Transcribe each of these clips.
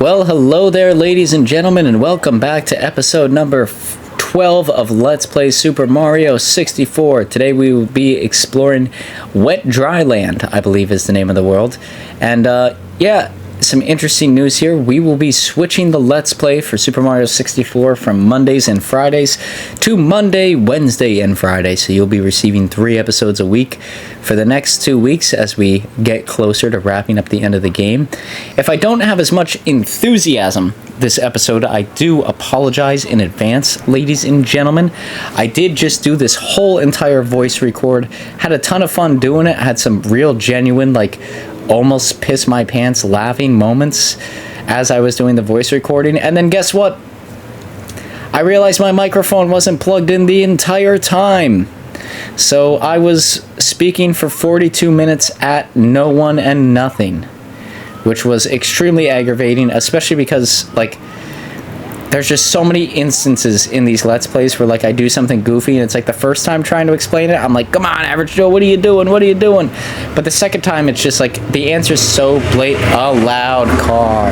Well, hello there, ladies and gentlemen, and welcome back to episode number 12 of Let's Play Super Mario 64. Today we will be exploring Wet Dry Land, I believe is the name of the world. And, yeah, some interesting news here. We will be switching the Let's Play for Super Mario 64 from Mondays and Fridays to Monday, Wednesday, and Friday. So you'll be receiving 3 episodes a week for the next 2 weeks as we get closer to wrapping up the end of the game. If I don't have as much enthusiasm this episode, I do apologize in advance, ladies and gentlemen. I did just do this whole entire voice record. Had a ton of fun doing it. Had some real genuine, like, almost piss my pants laughing moments as I was doing the voice recording. And then guess what? I realized my microphone wasn't plugged in the entire time. So I was speaking for 42 minutes at no one and nothing, which was extremely aggravating, especially because, like, there's just so many instances in these Let's Plays where, like, I do something goofy and it's like the first time trying to explain it, I'm like, come on, Average Joe, what are you doing? What are you doing? But the second time, it's just like the answer's so blatant. A loud car.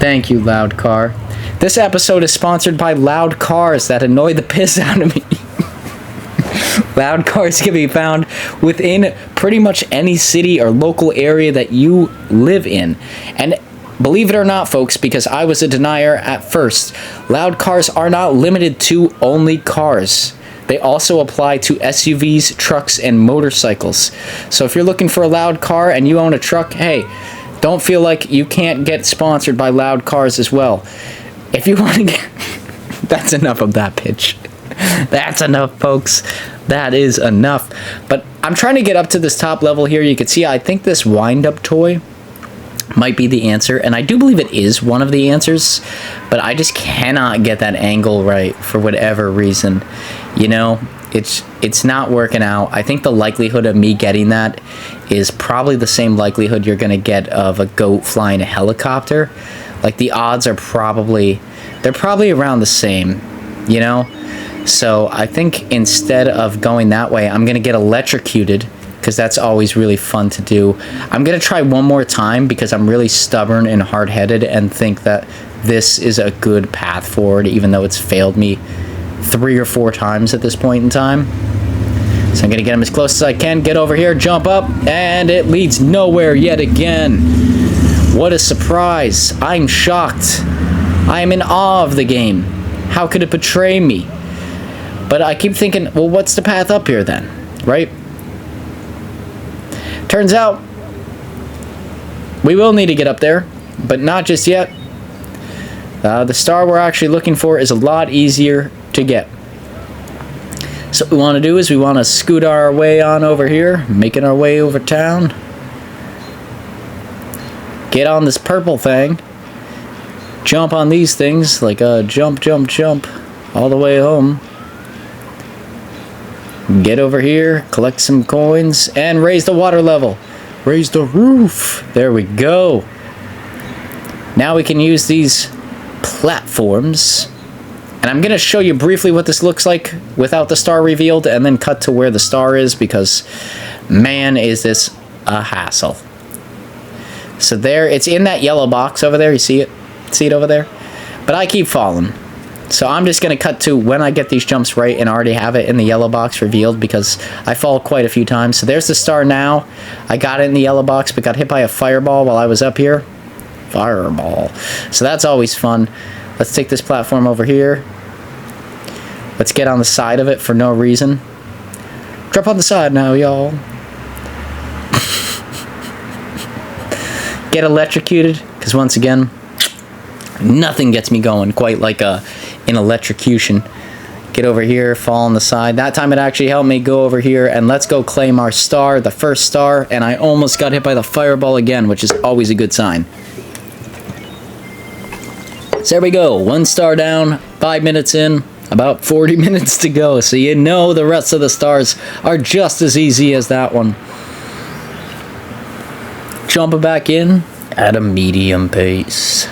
Thank you, loud car. This episode is sponsored by loud cars that annoy the piss out of me. Loud cars can be found within pretty much any city or local area that you live in. And believe it or not, folks, because I was a denier at first, loud cars are not limited to only cars. They also apply to SUVs, trucks, and motorcycles. So if you're looking for a loud car and you own a truck, hey, don't feel like you can't get sponsored by loud cars as well. If you want to get... That's enough of that pitch. That's enough, folks. That is enough. But I'm trying to get up to this top level here. You can see, I think this wind-up toy might be the answer, and I do believe it is one of the answers, but I just cannot get that angle right for whatever reason. You know, it's not working out. I think the likelihood of me getting that is probably the same likelihood you're gonna get of a goat flying a helicopter. Like, the odds are probably around the same, you know? So I think instead of going that way, I'm gonna get electrocuted, because that's always really fun to do. I'm going to try one more time because I'm really stubborn and hard-headed and think that this is a good path forward, even though it's failed me 3 or 4 times at this point in time. So I'm going to get him as close as I can, get over here, jump up, and it leads nowhere yet again. What a surprise. I'm shocked. I am in awe of the game. How could it betray me? But I keep thinking, well, what's the path up here then, right? Turns out, we will need to get up there, but not just yet. The star we're actually looking for is a lot easier to get. So what we want to do is we want to scoot our way on over here, making our way over town. Get on this purple thing. Jump on these things, like jump, jump, jump, all the way home. Get over here, collect some coins, and raise the water level. Raise the roof. There we go. Now we can use these platforms. And I'm going to show you briefly what this looks like without the star revealed, and then cut to where the star is, because, man, is this a hassle. So there, it's in that yellow box over there. You see it? See it over there? But I keep falling. So I'm just going to cut to when I get these jumps right and already have it in the yellow box revealed, because I fall quite a few times. So there's the star now. I got it in the yellow box, but got hit by a fireball while I was up here. Fireball. So that's always fun. Let's take this platform over here. Let's get on the side of it for no reason. Drop on the side now, y'all. Get electrocuted, because once again, nothing gets me going quite like an electrocution. Get over here, fall on the side. That time it actually helped me go over here, and let's go claim our star, the first star, and I almost got hit by the fireball again, which is always a good sign. So there we go, 1 star down, 5 minutes in, about 40 minutes to go, so you know the rest of the stars are just as easy as that one. Jumping back in at a medium pace.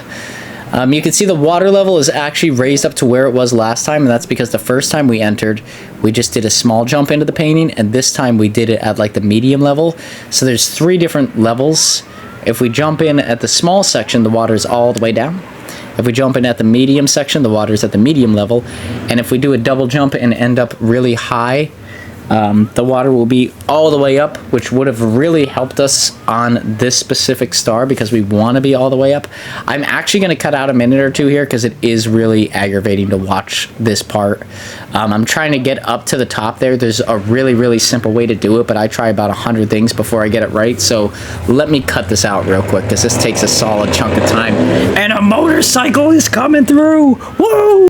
You can see the water level is actually raised up to where it was last time, and that's because the first time we entered, we just did a small jump into the painting, and this time we did it at like the medium level. So there's 3 different levels If we jump in at the small section, the water is all the way down. If we jump in at the medium section, the water is at the medium level. And if we do a double jump and end up really high, the water will be all the way up, which would have really helped us on this specific star because we want to be all the way up. I'm actually going to cut out a minute or two here because it is really aggravating to watch this part. I'm trying to get up to the top there. There's a really simple way to do it, but I try about 100 things before I get it right. So let me cut this out real quick because this takes a solid chunk of time. And a motorcycle is coming through. Woo!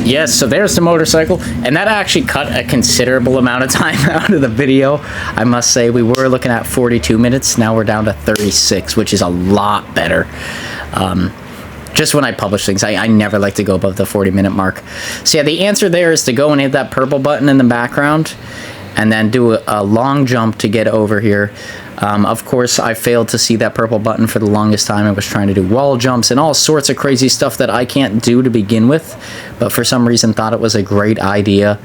Yes, so there's the motorcycle, and that actually cut a considerable amount of time out of the video. I must say, we were looking at 42 minutes, now we're down to 36, which is a lot better. Just when I publish things, I never like to go above the 40-minute mark. So yeah, the answer there is to go and hit that purple button in the background, and then do a long jump to get over here. Of course, I failed to see that purple button for the longest time. I was trying to do wall jumps and all sorts of crazy stuff that I can't do to begin with, but for some reason thought it was a great idea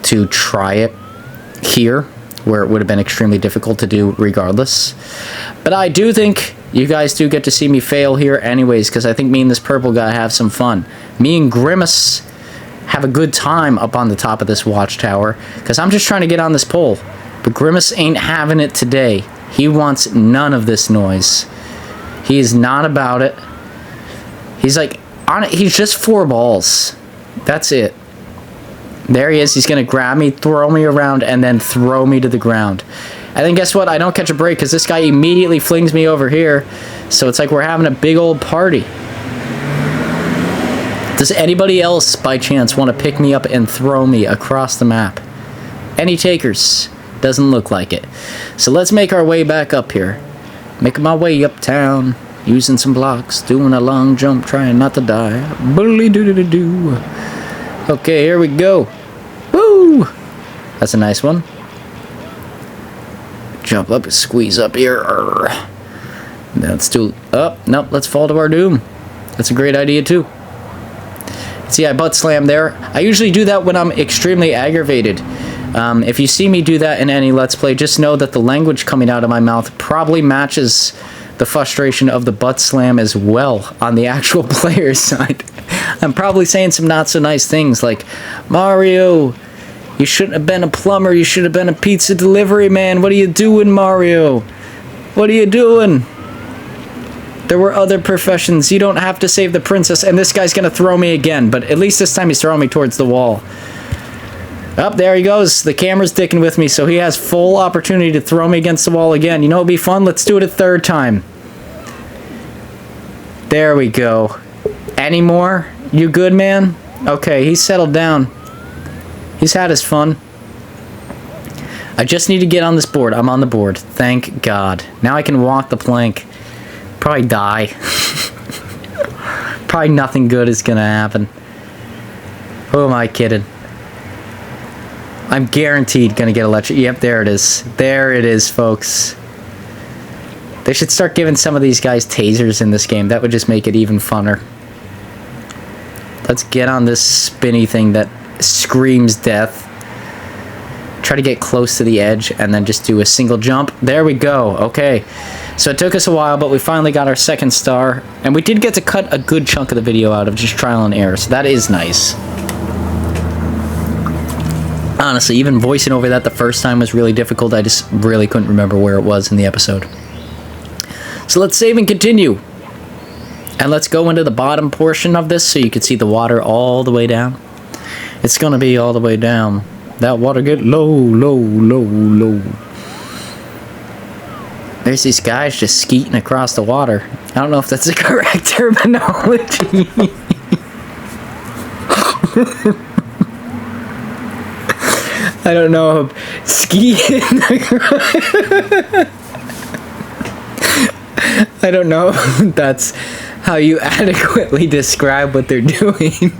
to try it here, where it would have been extremely difficult to do regardless. But I do think you guys do get to see me fail here anyways, because I think me and this purple guy have some fun. Me and Grimace have a good time up on the top of this watchtower, because I'm just trying to get on this pole. But Grimace ain't having it today. He wants none of this noise. He is not about it. He's like, on it. He's just 4 balls. That's it. There he is. He's going to grab me, throw me around, and then throw me to the ground. And then guess what? I don't catch a break because this guy immediately flings me over here. So it's like we're having a big old party. Does anybody else, by chance, want to pick me up and throw me across the map? Any takers? Doesn't look like it. So let's make our way back up here. Making my way uptown, using some blocks, doing a long jump, trying not to die. Boodly-doo-doo-doo-doo. Okay, here we go. Woo! That's a nice one. Jump up, squeeze up here. Let's do... Oh, nope, let's fall to our doom. That's a great idea, too. See, I butt slam there. I usually do that when I'm extremely aggravated. If you see me do that in any Let's Play, just know that the language coming out of my mouth probably matches the frustration of the butt slam as well on the actual player's side. I'm probably saying some not so nice things like, Mario, you shouldn't have been a plumber, you should have been a pizza delivery man. What are you doing, Mario? What are you doing? There were other professions. You don't have to save the princess. And this guy's going to throw me again, but at least this time he's throwing me towards the wall. Up, there he goes. The camera's dicking with me, so he has full opportunity to throw me against the wall again. You know what would be fun? Let's do it a third time. There we go. Any more? You good, man? Okay, he's settled down. He's had his fun. I just need to get on this board. I'm on the board. Thank God. Now I can walk the plank. Probably die. Probably nothing good is gonna happen. Who am I kidding? I'm guaranteed gonna get electric. Yep, there it is. There it is, folks. They should start giving some of these guys tasers in this game. That would just make it even funner. Let's get on this spinny thing that screams death. Try to get close to the edge and then just do a single jump. There we go. Okay. So it took us a while, but we finally got our second star. And we did get to cut a good chunk of the video out of just trial and error. So that is nice. Honestly, even voicing over that the first time was really difficult. I just really couldn't remember where it was in the episode. So let's save and continue. And let's go into the bottom portion of this so you can see the water all the way down. It's going to be all the way down. That water get low, low, low, low. There's these guys just skeeting across the water. I don't know if that's the correct terminology. I don't know if skiing. I don't know if that's how you adequately describe what they're doing.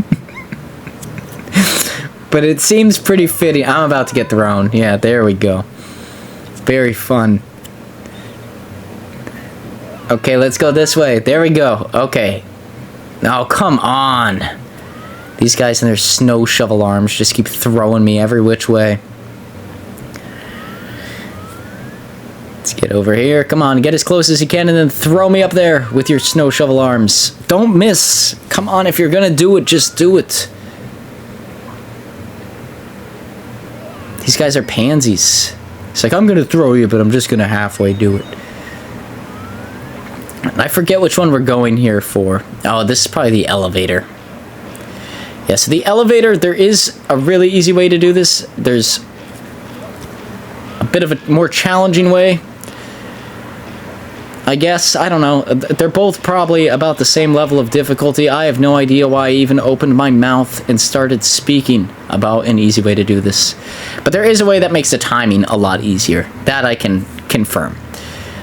But it seems pretty fitting. I'm about to get thrown. Yeah, there we go. Very fun. Okay, let's go this way. There we go. Okay. Oh, come on. These guys and their snow shovel arms just keep throwing me every which way. Get over here. Come on, get as close as you can and then throw me up there with your snow shovel arms. Don't miss. Come on, if you're gonna do it, just do it. These guys are pansies. It's like, I'm gonna throw you, but I'm just gonna halfway do it. And I forget which one we're going here for. Oh, this is probably the elevator. Yeah, so the elevator, there is a really easy way to do this. There's a bit of a more challenging way, I guess. I don't know. They're both probably about the same level of difficulty. I have no idea why I even opened my mouth and started speaking about an easy way to do this. But there is a way that makes the timing a lot easier. That I can confirm.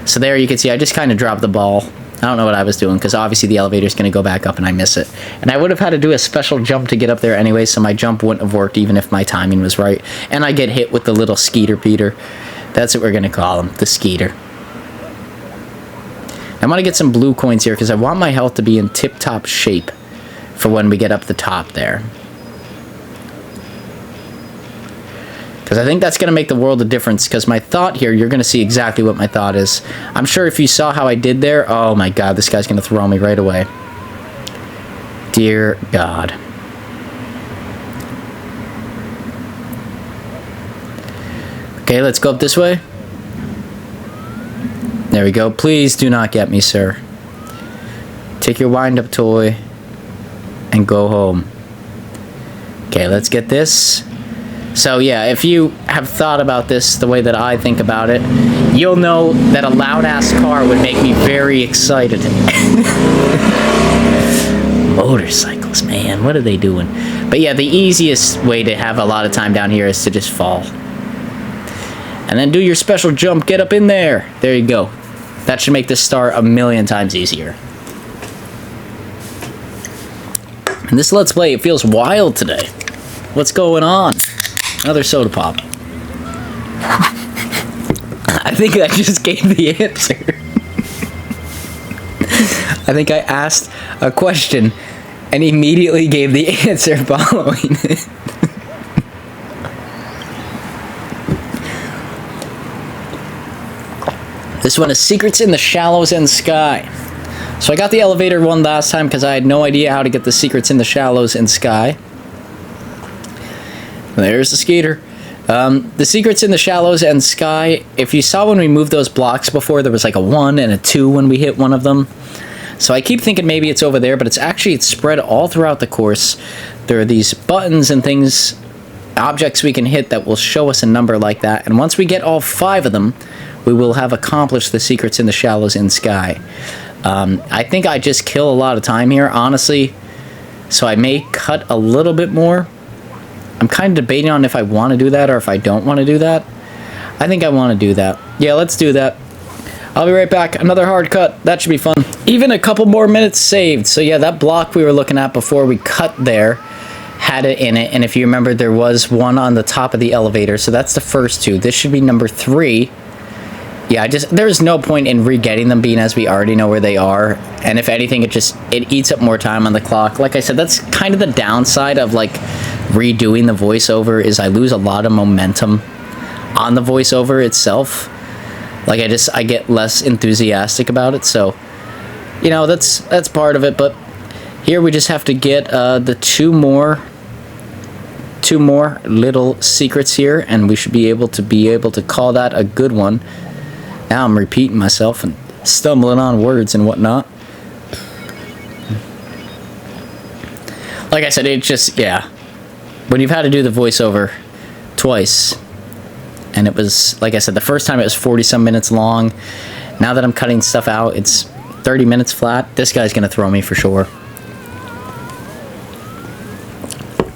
So there you can see I just kind of dropped the ball. I don't know what I was doing because obviously the elevator is going to go back up and I miss it. And I would have had to do a special jump to get up there anyway, so my jump wouldn't have worked even if my timing was right. And I get hit with the little Skeeter Peter. That's what we're going to call him, the Skeeter. I'm going to get some blue coins here because I want my health to be in tip-top shape for when we get up the top there. Because I think that's going to make the world of difference. Because my thought here, you're going to see exactly what my thought is. I'm sure if you saw how I did there, oh my god, this guy's going to throw me right away. Dear God. Okay, let's go up this way. There we go. Please do not get me, sir. Take your wind-up toy and go home. Okay, let's get this. So yeah, if you have thought about this the way that I think about it, you'll know that a loud-ass car would make me very excited. Motorcycles, man, what are they doing? But yeah, the easiest way to have a lot of time down here is to just fall. And then do your special jump, get up in there. There you go. That should make this star a million times easier. And this Let's Play, it feels wild today. What's going on? Another soda pop. I think I just gave the answer. I think I asked a question and immediately gave the answer following it. This one is Secrets in the Shallows and Sky. So I got the elevator one last time because I had no idea how to get the Secrets in the Shallows and Sky. There's the Skeeter. The Secrets in the Shallows and Sky, if you saw when we moved those blocks before, there was like a 1 and a 2 when we hit one of them. So I keep thinking maybe it's over there, but it's spread all throughout the course. There are these buttons and things, objects we can hit that will show us a number like that. And once we get all 5 of them, we will have accomplished the Secrets in the Shallows and Sky. I think I just kill a lot of time here, honestly. So I may cut a little bit more. I'm kind of debating on if I want to do that or if I don't want to do that. I think I want to do that. Yeah, let's do that. I'll be right back. Another hard cut. That should be fun. Even a couple more minutes saved. So yeah, that block we were looking at before we cut there had it in it. And if you remember, there was one on the top of the elevator. So that's the first 2. This should be number 3. Yeah, there's no point in re-getting them, being as we already know where they are. And if anything, it eats up more time on the clock. Like I said, that's kind of the downside of like redoing the voiceover, is I lose a lot of momentum on the voiceover itself. Like I get less enthusiastic about it. So, you know, that's part of it. But here we just have to get the two more little secrets here, and we should be able to call that a good one. Now I'm repeating myself and stumbling on words and whatnot. Like I said, it just, yeah. When you've had to do the voiceover twice, and it was, like I said, the first time it was 40-some minutes long. Now that I'm cutting stuff out, it's 30 minutes flat. This guy's going to throw me for sure.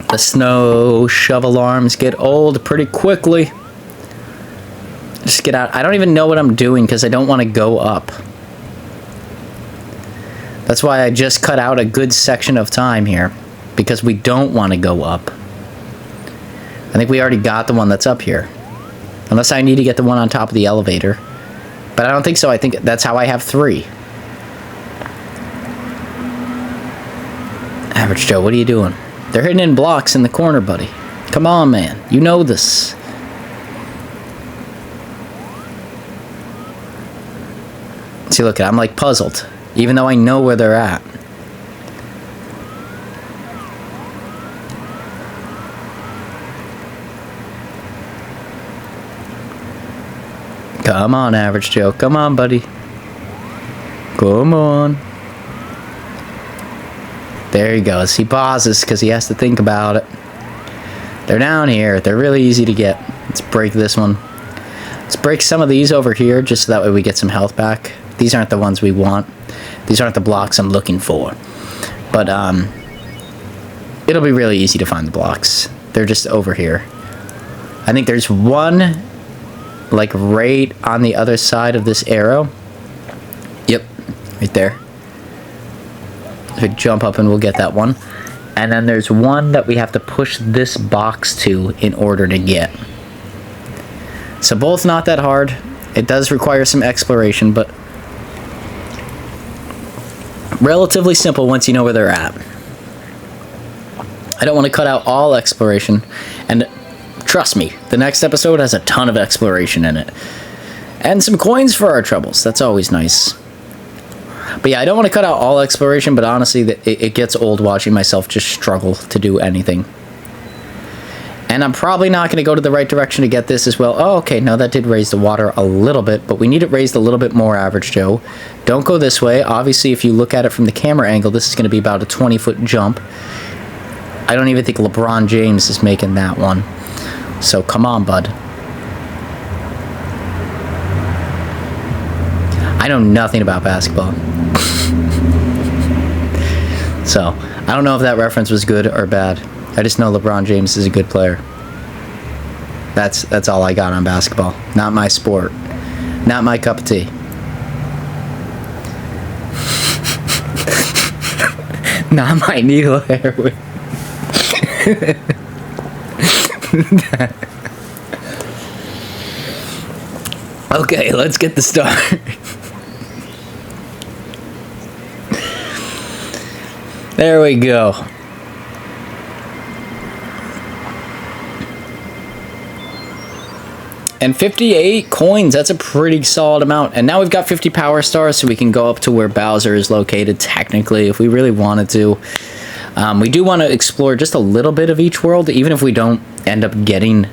The snow shovel arms get old pretty quickly. Just get out. I don't even know what I'm doing because I don't want to go up. That's why I just cut out a good section of time here, because we don't want to go up. I think we already got the one that's up here. Unless I need to get the one on top of the elevator. But I don't think so. I think that's how I have 3. Average Joe, what are you doing? They're hidden in blocks in the corner, buddy. Come on, man. You know this. See, look, I'm like puzzled, even though I know where they're at. Come on, Average Joe. Come on, buddy. Come on. There he goes. He pauses because he has to think about it. They're down here. They're really easy to get. Let's break this one. Let's break some of these over here just so that way we get some health back. These aren't the ones we want. These aren't the blocks I'm looking for. But it'll be really easy to find the blocks. They're just over here. I think there's one like right on the other side of this arrow. Yep, right there. So jump up and we'll get that one. And then there's one that we have to push this box to in order to get. So both not that hard. It does require some exploration, but relatively simple once you know where they're at. I don't want to cut out all exploration, and trust me, the next episode has a ton of exploration in it. And some coins for our troubles. That's always nice. But yeah, I don't want to cut out all exploration, but honestly, it gets old watching myself just struggle to do anything. And I'm probably not going to go to the right direction to get this as well. Oh, okay, no, that did raise the water a little bit, but we need it raised a little bit more, Average Joe. Don't go this way. Obviously, if you look at it from the camera angle, this is going to be about a 20-foot jump. I don't even think LeBron James is making that one. So come on, bud. I know nothing about basketball. So, I don't know if that reference was good or bad. I just know LeBron James is a good player. That's all I got on basketball. Not my sport. Not my cup of tea. Not my needle heroin. Okay, let's get the start. There we go. And 58 coins, that's a pretty solid amount. And now we've got 50 power stars, so we can go up to where Bowser is located, technically, if we really wanted to. We do want to explore just a little bit of each world, even if we don't end up getting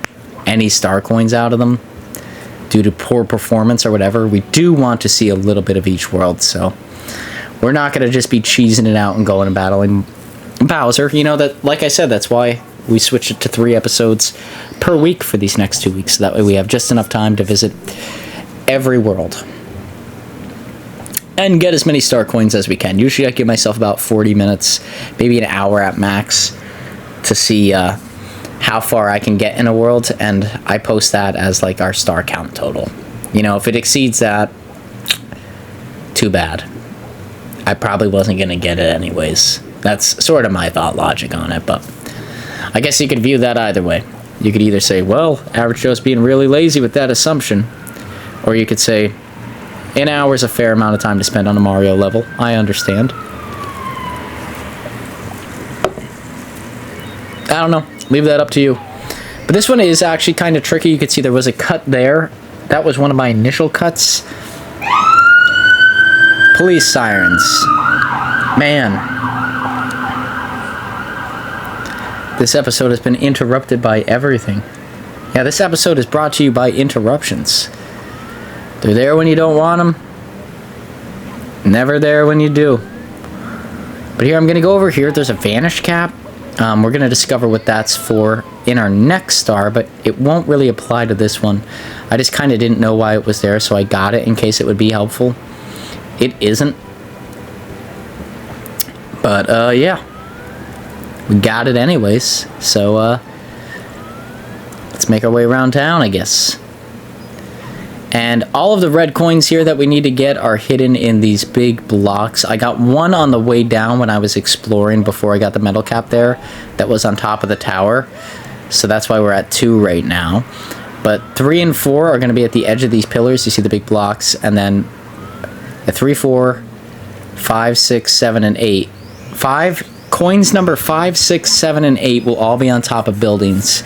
any star coins out of them due to poor performance or whatever. We do want to see a little bit of each world, so we're not going to just be cheesing it out and going and battling Bowser. You know, that, like I said, that's why we switched it to 3 episodes per week for these next 2 weeks, so that way we have just enough time to visit every world and get as many star coins as we can. Usually I give myself about 40 minutes, maybe an hour at max, to see how far I can get in a world, and I post that as like our star count total. You know, if it exceeds that, too bad. I probably wasn't going to get it anyways. That's sort of my thought logic on it, but I guess you could view that either way. You could either say, well, Average Joe's being really lazy with that assumption, or you could say, an hour is a fair amount of time to spend on a Mario level. I understand. I don't know. Leave that up to you. But this one is actually kind of tricky. You could see there was a cut there. That was one of my initial cuts. Police sirens. Man. This episode has been interrupted by everything. Yeah, this episode is brought to you by interruptions. They're there when you don't want them. Never there when you do. But here, I'm going to go over here. There's a vanish cap. We're going to discover what that's for in our next star, but it won't really apply to this one. I just kind of didn't know why it was there, so I got it in case it would be helpful. It isn't. But, yeah. We got it anyways, so, let's make our way around town, I guess. And all of the red coins here that we need to get are hidden in these big blocks. I got one on the way down when I was exploring before I got the metal cap there. That was on top of the tower. So that's why we're at 2 right now. But 3 and 4 are going to be at the edge of these pillars. You see the big blocks. And then at 3, 4, 5, 6, 7, and 8. Coins number 5, 6, 7, and 8 will all be on top of buildings.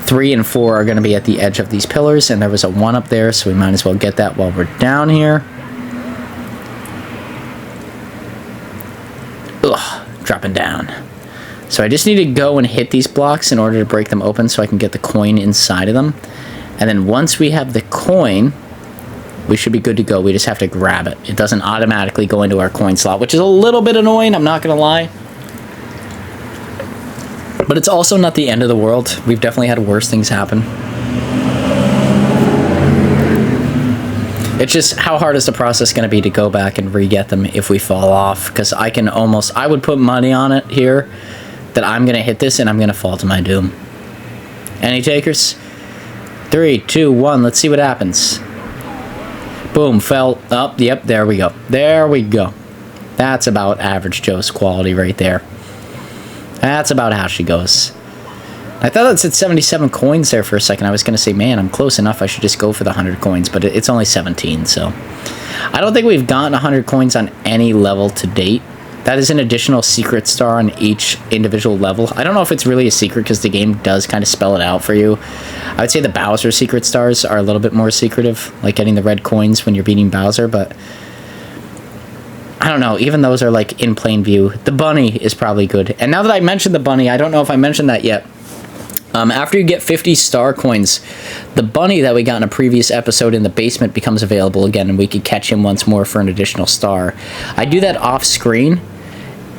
3 and 4 are going to be at the edge of these pillars, and there was a 1 up there, so we might as well get that while we're down here. Ugh, dropping down. So I just need to go and hit these blocks in order to break them open so I can get the coin inside of them. And then once we have the coin, we should be good to go. We just have to grab it. It doesn't automatically go into our coin slot, which is a little bit annoying, I'm not going to lie. But it's also not the end of the world. We've definitely had worse things happen. It's just, how hard is the process going to be to go back and re-get them if we fall off? Because I would put money on it here that I'm going to hit this and I'm going to fall to my doom. Any takers? 3, 2, 1, let's see what happens. Boom, fell up. Yep, there we go. There we go. That's about average Joe's quality right there. That's about how she goes. I thought it said 77 coins there for a second. I was going to say, man, I'm close enough. I should just go for the 100 coins, but it's only 17, so. I don't think we've gotten 100 coins on any level to date. That is an additional secret star on each individual level. I don't know if it's really a secret because the game does kind of spell it out for you. I would say the Bowser secret stars are a little bit more secretive, like getting the red coins when you're beating Bowser, but I don't know. Even those are like in plain view. The bunny is probably good. And now that I mentioned the bunny, I don't know if I mentioned that yet. After you get 50 star coins, the bunny that we got in a previous episode in the basement becomes available again, and we could catch him once more for an additional star. I do that off screen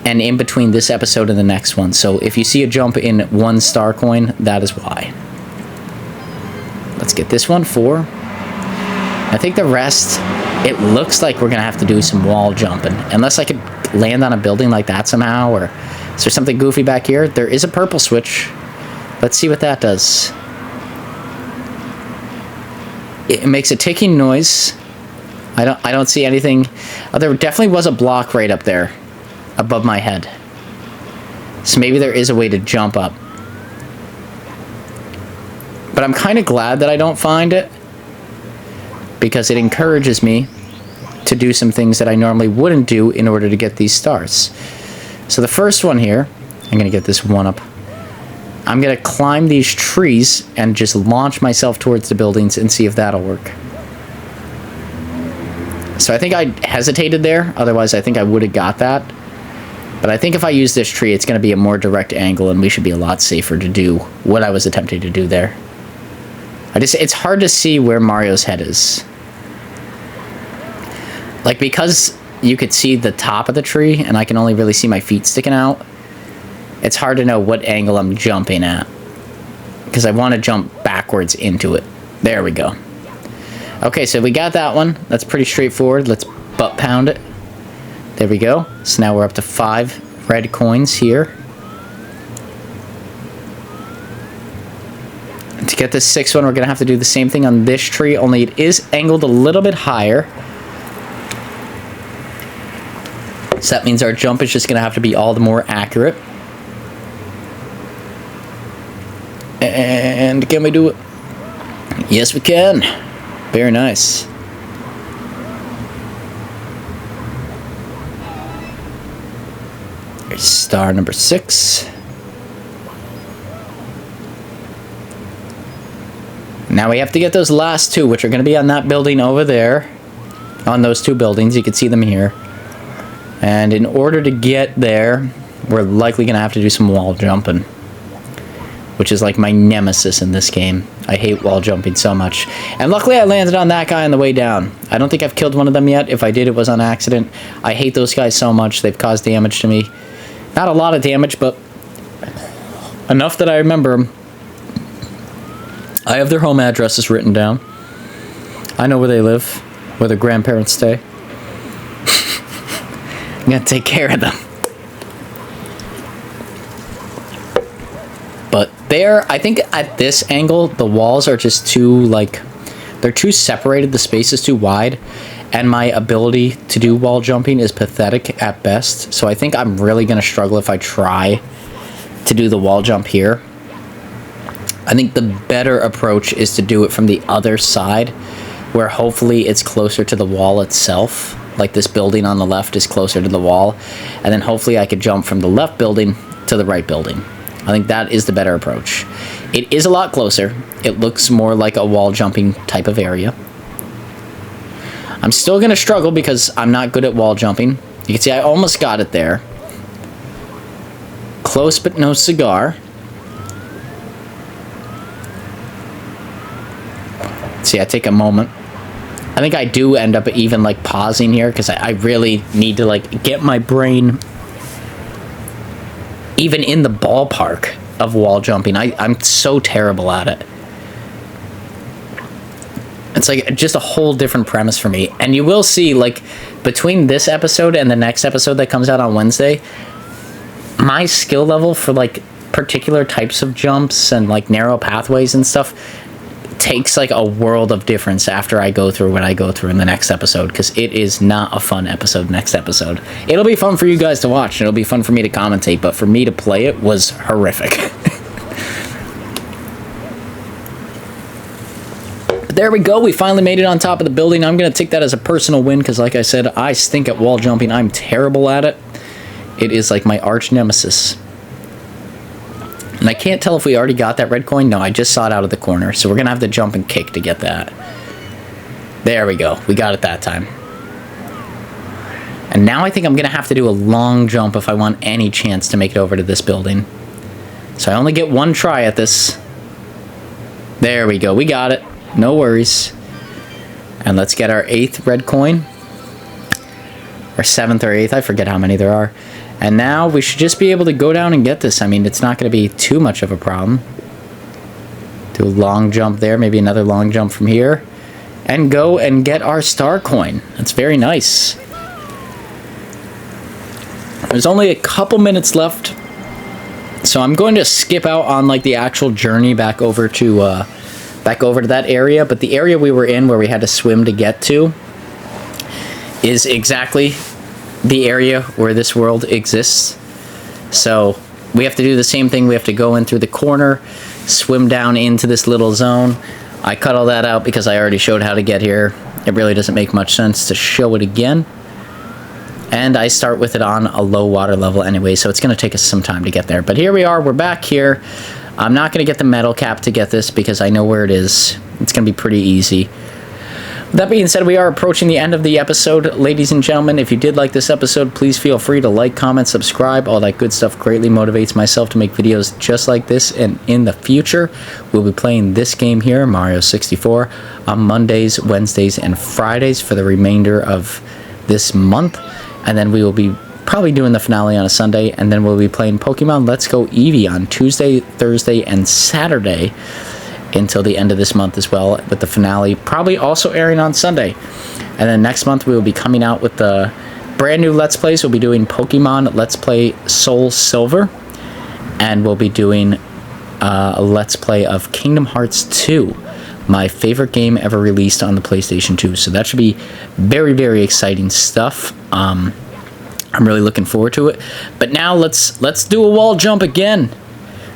and in between this episode and the next one. So if you see a jump in 1 star coin, that is why. Let's get this one, 4. I think the rest, it looks like we're going to have to do some wall jumping. Unless I could land on a building like that somehow, or is there something goofy back here? There is a purple switch. Let's see what that does. It makes a ticking noise. I don't see anything. Oh, there definitely was a block right up there above my head. So maybe there is a way to jump up. But I'm kind of glad that I don't find it, because it encourages me to do some things that I normally wouldn't do in order to get these stars. So the first one here, I'm going to get this one up. I'm going to climb these trees and just launch myself towards the buildings and see if that'll work. So I think I hesitated there. Otherwise, I think I would have got that. But I think if I use this tree, it's going to be a more direct angle, and we should be a lot safer to do what I was attempting to do there. It's hard to see where Mario's head is. Like, because you could see the top of the tree, and I can only really see my feet sticking out, it's hard to know what angle I'm jumping at, because I want to jump backwards into it. There we go. Okay, so we got that one. That's pretty straightforward. Let's butt pound it. There we go. So now we're up to 5 red coins here. And to get this 6th one, we're going to have to do the same thing on this tree, only it is angled a little bit higher. So that means our jump is just going to have to be all the more accurate. And can we do it? Yes, we can. Very nice. There's star number 6. Now we have to get those last 2, which are going to be on that building over there. On those 2 buildings. You can see them here. And in order to get there, we're likely going to have to do some wall jumping, which is like my nemesis in this game. I hate wall jumping so much. And luckily I landed on that guy on the way down. I don't think I've killed one of them yet. If I did, it was on accident. I hate those guys so much. They've caused damage to me. Not a lot of damage, but enough that I remember them. I have their home addresses written down. I know where they live, where their grandparents stay. I'm gonna take care of them. But there, I think at this angle, the walls are just too, like, they're too separated, the space is too wide, and my ability to do wall jumping is pathetic at best. So I think I'm really going to struggle if I try to do the wall jump here. I think the better approach is to do it from the other side, where hopefully it's closer to the wall itself. Like this building on the left is closer to the wall, and then hopefully I could jump from the left building to the right building. I think that is the better approach. It is a lot closer. It looks more like a wall jumping type of area. I'm still going to struggle because I'm not good at wall jumping. You can see I almost got it there. Close but no cigar. See, I take a moment. I think I do end up even like pausing here because I really need to like get my brain even in the ballpark of wall jumping. I'm so terrible at it. It's like just a whole different premise for me. And you will see, like, between this episode and the next episode that comes out on Wednesday, my skill level for like particular types of jumps and like narrow pathways and stuff takes like a world of difference after I go through what I go through in the next episode, because it is not a fun episode next episode. It'll be fun for you guys to watch, and it'll be fun for me to commentate, but for me to play it was horrific. But there we go, we finally made it on top of the building. I'm going to take that as a personal win, because like I said, I stink at wall jumping. I'm terrible at it. It is like my arch nemesis. And I can't tell if we already got that red coin. No, I just saw it out of the corner. So we're going to have to jump and kick to get that. There we go. We got it that time. And now I think I'm going to have to do a long jump if I want any chance to make it over to this building. So I only get one try at this. There we go. We got it. No worries. And let's get our 8th red coin. Or 7th or 8th. I forget how many there are. And now we should just be able to go down and get this. I mean, it's not going to be too much of a problem. Do a long jump there, maybe another long jump from here. And go and get our star coin. That's very nice. There's only a couple minutes left. So I'm going to skip out on like the actual journey back over to that area. But the area we were in where we had to swim to get to is exactly the area where this world exists. So we have to do the same thing. We have to go in through the corner, swim down into this little zone. I cut all that out because I already showed how to get here. It really doesn't make much sense to show it again. And I start with it on a low water level anyway, so it's going to take us some time to get there. But here we are. We're back here. I'm not going to get the metal cap to get this because I know where it is. It's going to be pretty easy. That being said, we are approaching the end of the episode. Ladies and gentlemen, if you did like this episode, please feel free to like, comment, subscribe. All that good stuff greatly motivates myself to make videos just like this. And in the future, we'll be playing this game here, Mario 64, on Mondays, Wednesdays, and Fridays for the remainder of this month. And then we will be probably doing the finale on a Sunday. And then we'll be playing Pokemon Let's Go Eevee on Tuesday, Thursday, and Saturday until the end of this month as well, with the finale probably also airing on Sunday. And then next month we will be coming out with the brand new Let's Plays. We'll be doing Pokemon Let's Play Soul Silver, and we'll be doing a Let's Play of Kingdom Hearts 2, my favorite game ever released on the PlayStation 2. So that should be very, very exciting stuff. I'm really looking forward to it. But now let's do a wall jump again,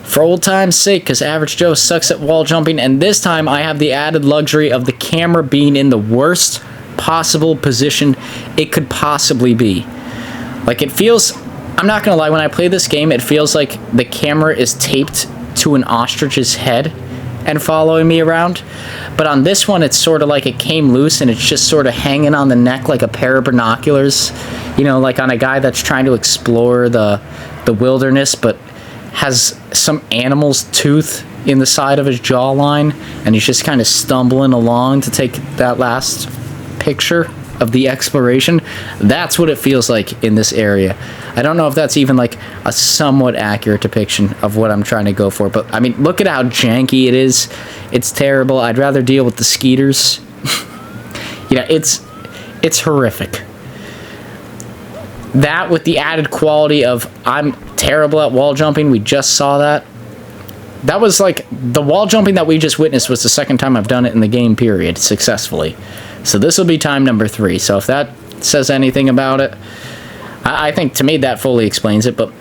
for old time's sake, because Average Joe sucks at wall jumping, and this time I have the added luxury of the camera being in the worst possible position it could possibly be. Like, it feels, I'm not gonna lie, when I play this game, it feels like the camera is taped to an ostrich's head and following me around. But on this one, it's sort of like it came loose and it's just sort of hanging on the neck like a pair of binoculars, you know, like on a guy that's trying to explore the wilderness, but has some animal's tooth in the side of his jawline, and he's just kind of stumbling along to take that last picture of the exploration. That's what it feels like in this area. I don't know if that's even like a somewhat accurate depiction of what I'm trying to go for, but I mean, look at how janky it is. It's terrible. I'd rather deal with the skeeters. You know, it's horrific. That with the added quality of I'm terrible at wall jumping. We just saw that. That was like the wall jumping that we just witnessed was the second time I've done it in the game period successfully. So this will be time number 3. So if that says anything about it, I think to me that fully explains it. But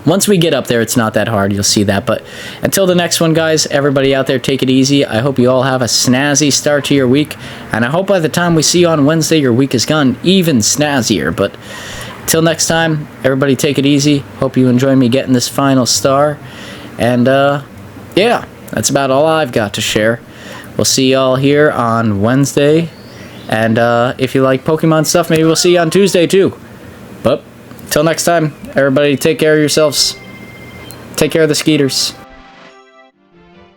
once we get up there, it's not that hard. You'll see that. But until the next one, guys, everybody out there, take it easy. I hope you all have a snazzy start to your week. And I hope by the time we see you on Wednesday, your week is gone even snazzier. But till next time, everybody take it easy. Hope you enjoy me getting this final star. And, yeah, that's about all I've got to share. We'll see y'all here on Wednesday. And, if you like Pokemon stuff, maybe we'll see you on Tuesday, too. But, till next time, everybody take care of yourselves. Take care of the skeeters.